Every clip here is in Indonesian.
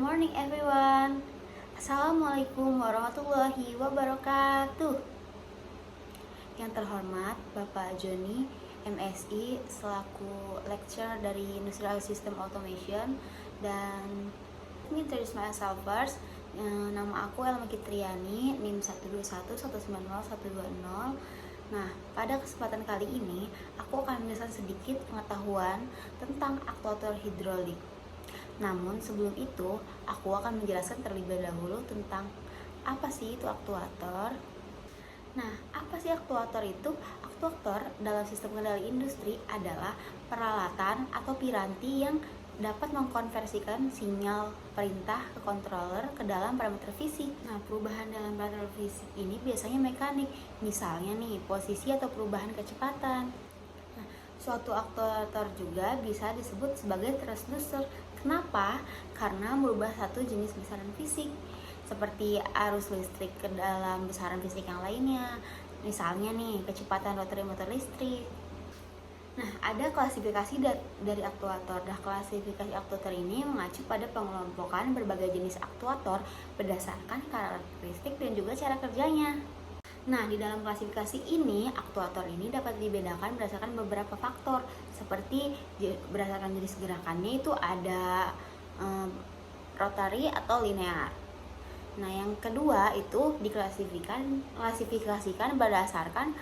morning everyone. Assalamualaikum warahmatullahi wabarakatuh. Yang terhormat Bapak Joni, MSI, selaku lecturer dari Industrial System Automation, dan introduce myself first. Nama aku Elma Kitriani, NIM 121190120. Nah, pada kesempatan kali ini aku akan menjelaskan sedikit pengetahuan tentang aktuator hidrolik. Namun sebelum itu, aku akan menjelaskan terlebih dahulu tentang apa sih itu aktuator. Nah, apa sih aktuator itu? Aktuator dalam sistem kendali industri adalah peralatan atau piranti yang dapat mengkonversikan sinyal perintah ke controller ke dalam parameter fisik. Nah, perubahan dalam parameter fisik ini biasanya mekanik, misalnya nih posisi atau perubahan kecepatan. Nah, suatu aktuator juga bisa disebut sebagai transducer. Kenapa? Karena merubah satu jenis besaran fisik, seperti arus listrik ke dalam besaran fisik yang lainnya. Misalnya nih, kecepatan rotary motor listrik. Nah, ada klasifikasi dari aktuator. Nah, klasifikasi aktuator ini mengacu pada pengelompokan berbagai jenis aktuator berdasarkan karakteristik dan juga cara kerjanya. Nah, di dalam klasifikasi ini, aktuator ini dapat dibedakan berdasarkan beberapa faktor, seperti berdasarkan jenis gerakannya itu ada rotary atau linear. Nah, yang kedua itu diklasifikasikan berdasarkan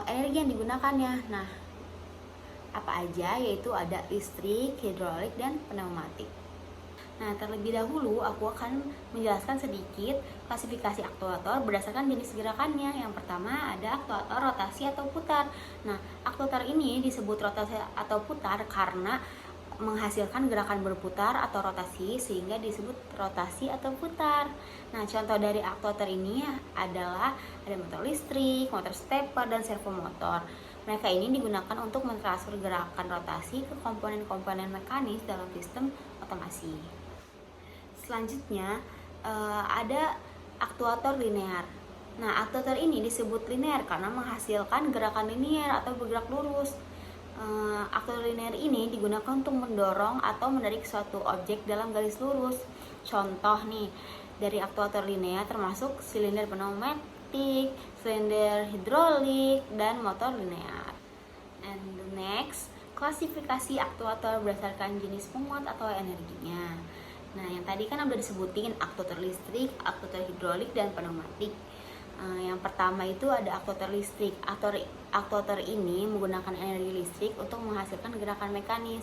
energi yang digunakannya. Nah, apa aja? Yaitu ada listrik, hidrolik, dan pneumatik. Nah, terlebih dahulu aku akan menjelaskan sedikit klasifikasi aktuator berdasarkan jenis gerakannya. Yang pertama ada aktuator rotasi atau putar. Nah, aktuator ini disebut rotasi atau putar karena menghasilkan gerakan berputar atau rotasi sehingga disebut rotasi atau putar. Nah, contoh dari aktuator ini adalah ada motor listrik, motor stepper, dan servomotor. Mereka ini digunakan untuk mentransfer gerakan rotasi ke komponen-komponen mekanis dalam sistem otomasi. Selanjutnya ada aktuator linear. Nah, aktuator ini disebut linear karena menghasilkan gerakan linear atau bergerak lurus. Aktuator linear ini digunakan untuk mendorong atau menarik suatu objek dalam garis lurus. Contoh nih, dari aktuator linear termasuk silinder pneumatik, silinder hidrolik, dan motor linear. And the next, klasifikasi aktuator berdasarkan jenis pemuat atau energinya. Nah, yang tadi kan udah disebutin aktuator listrik, aktuator hidrolik, dan pneumatik. Yang pertama itu ada aktuator listrik. Aktuator ini menggunakan energi listrik untuk menghasilkan gerakan mekanis.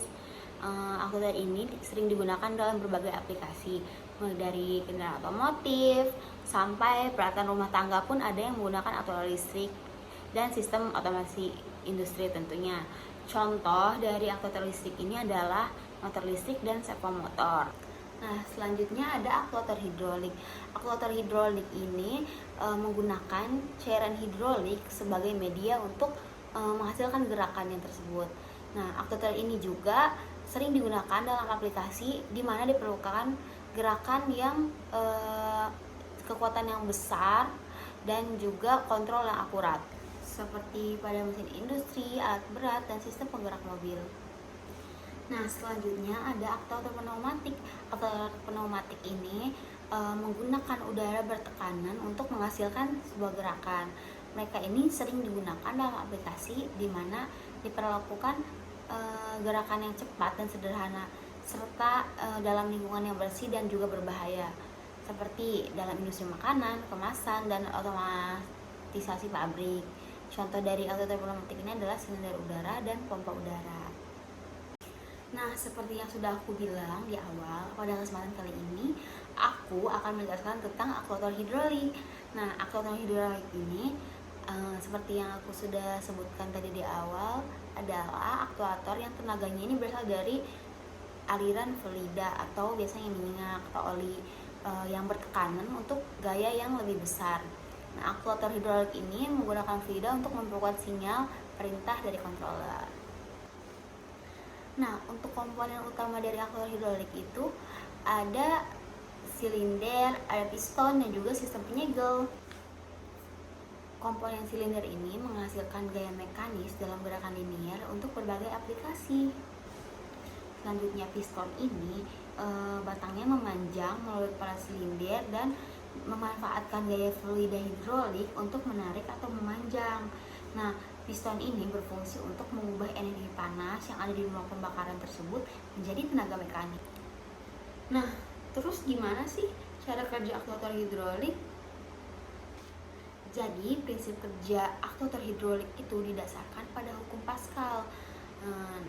Aktuator ini sering digunakan dalam berbagai aplikasi, mulai dari kendaraan otomotif sampai peralatan rumah tangga pun ada yang menggunakan aktuator listrik dan sistem otomasi industri tentunya. Contoh dari aktuator listrik ini adalah motor listrik dan servomotor. Nah, selanjutnya ada aktuator hidrolik. Aktuator hidrolik ini menggunakan cairan hidrolik sebagai media untuk menghasilkan gerakan yang tersebut. Nah, aktuator ini juga sering digunakan dalam aplikasi di mana diperlukan gerakan yang kekuatan yang besar dan juga kontrol yang akurat, seperti pada mesin industri, alat berat, dan sistem penggerak mobil. Nah, selanjutnya ada aktuator pneumatik. Aktuator pneumatik ini menggunakan udara bertekanan untuk menghasilkan sebuah gerakan. Mereka ini sering digunakan dalam aplikasi di mana diperlakukan gerakan yang cepat dan sederhana, serta dalam lingkungan yang bersih dan juga berbahaya, seperti dalam industri makanan, kemasan, dan otomatisasi pabrik. Contoh dari aktuator pneumatik ini adalah silinder udara dan pompa udara. Nah, seperti yang sudah aku bilang di awal, pada kesempatan kali ini aku akan menjelaskan tentang aktuator hidrolik. Nah, aktuator hidrolik ini seperti yang aku sudah sebutkan tadi di awal adalah aktuator yang tenaganya ini berasal dari aliran fluida atau biasanya minyak atau oli yang bertekanan untuk gaya yang lebih besar. Nah, aktuator hidrolik ini menggunakan fluida untuk memperkuat sinyal perintah dari controller. Nah, untuk komponen utama dari aktuator hidrolik itu ada silinder, ada piston, dan juga sistem penyegel. Komponen silinder ini menghasilkan gaya mekanis dalam gerakan linear untuk berbagai aplikasi. Selanjutnya piston ini batangnya memanjang melalui kepala silinder dan memanfaatkan gaya fluida hidrolik untuk menarik atau memanjang. Nah, piston ini berfungsi untuk mengubah energi panas yang ada di ruang pembakaran tersebut menjadi tenaga mekanik. Nah, terus gimana sih cara kerja aktuator hidrolik? Jadi, prinsip kerja aktuator hidrolik itu didasarkan pada hukum Pascal.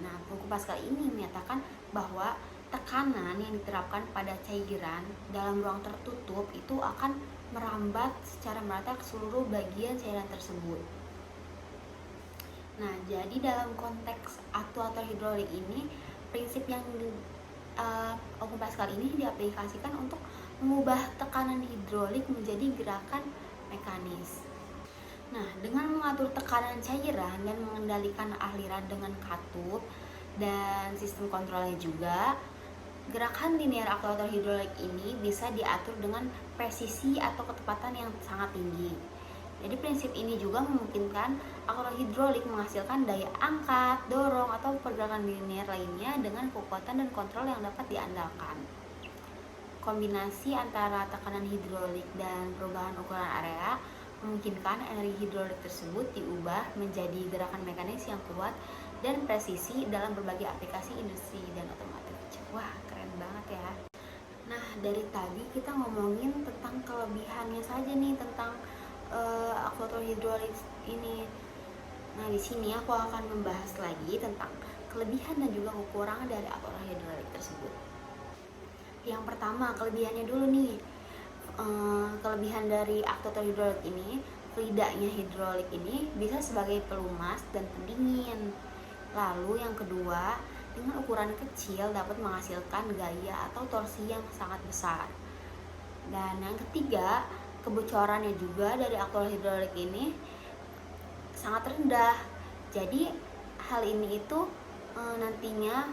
Nah, hukum Pascal ini menyatakan bahwa tekanan yang diterapkan pada cairan dalam ruang tertutup itu akan merambat secara merata ke seluruh bagian cairan tersebut. Nah, jadi dalam konteks aktuator hidrolik ini, prinsip yang hukum Pascal ini diaplikasikan untuk mengubah tekanan hidrolik menjadi gerakan mekanis. Nah, dengan mengatur tekanan cairan dan mengendalikan aliran dengan katup dan sistem kontrolnya juga, gerakan linear aktuator hidrolik ini bisa diatur dengan presisi atau ketepatan yang sangat tinggi. Jadi prinsip ini juga memungkinkan aktuator hidrolik menghasilkan daya angkat, dorong, atau pergerakan linear lainnya dengan kekuatan dan kontrol yang dapat diandalkan. Kombinasi antara tekanan hidrolik dan perubahan ukuran area memungkinkan energi hidrolik tersebut diubah menjadi gerakan mekanis yang kuat dan presisi dalam berbagai aplikasi industri dan otomotif. Wah, keren banget ya. Nah, dari tadi kita ngomongin tentang kelebihannya saja nih tentang aktuator hidrolik ini. Nah, di sini aku akan membahas lagi tentang kelebihan dan juga kekurangan dari aktuator hidrolik tersebut. Yang pertama, kelebihannya dulu nih. Kelebihan dari aktuator hidrolik ini, fluidanya hidrolik ini bisa sebagai pelumas dan pendingin. Lalu yang kedua, dengan ukuran kecil dapat menghasilkan gaya atau torsi yang sangat besar. Dan yang ketiga, kebocorannya juga dari aktuator hidrolik ini sangat rendah. Jadi hal ini itu nantinya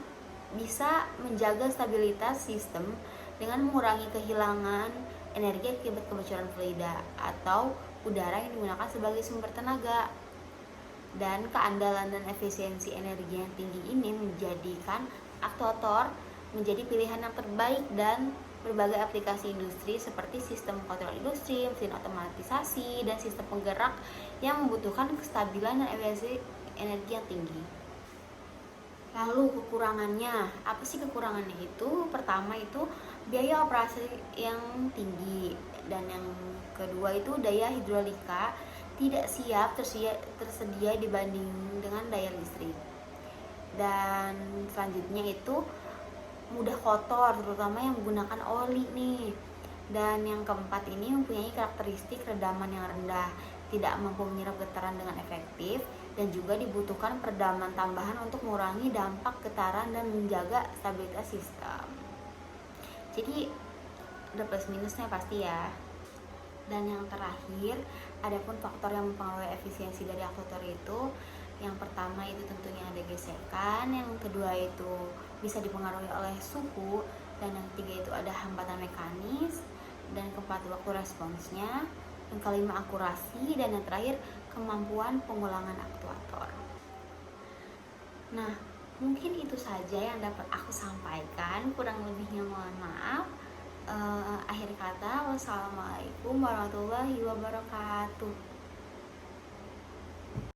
bisa menjaga stabilitas sistem dengan mengurangi kehilangan energi akibat kebocoran fluida atau udara yang digunakan sebagai sumber tenaga. Dan keandalan dan efisiensi energi yang tinggi ini menjadikan aktuator menjadi pilihan yang terbaik dan berbagai aplikasi industri seperti sistem kontrol industri, mesin otomatisasi, dan sistem penggerak yang membutuhkan kestabilan dan efisiensi energi yang tinggi. Lalu kekurangannya, apa sih kekurangannya itu? Pertama itu biaya operasi yang tinggi, dan yang kedua itu daya hidrolika tidak siap tersedia dibanding dengan daya listrik. Dan selanjutnya itu mudah kotor, terutama yang menggunakan oli nih. Dan yang keempat ini mempunyai karakteristik redaman yang rendah, tidak mampu menyerap getaran dengan efektif, dan juga dibutuhkan peredaman tambahan untuk mengurangi dampak getaran dan menjaga stabilitas sistem. Jadi ada plus minusnya pasti ya. Dan yang terakhir, adapun faktor yang mempengaruhi efisiensi dari aktuator itu, yang pertama itu tentunya ada gesekan, yang kedua itu bisa dipengaruhi oleh suhu, dan yang ketiga itu ada hambatan mekanis, dan keempat waktu responsnya, yang kelima akurasi, dan yang terakhir kemampuan pengulangan aktuator. Nah, mungkin itu saja yang dapat aku sampaikan, kurang lebihnya mohon maaf. Akhir kata, wassalamualaikum warahmatullahi wabarakatuh.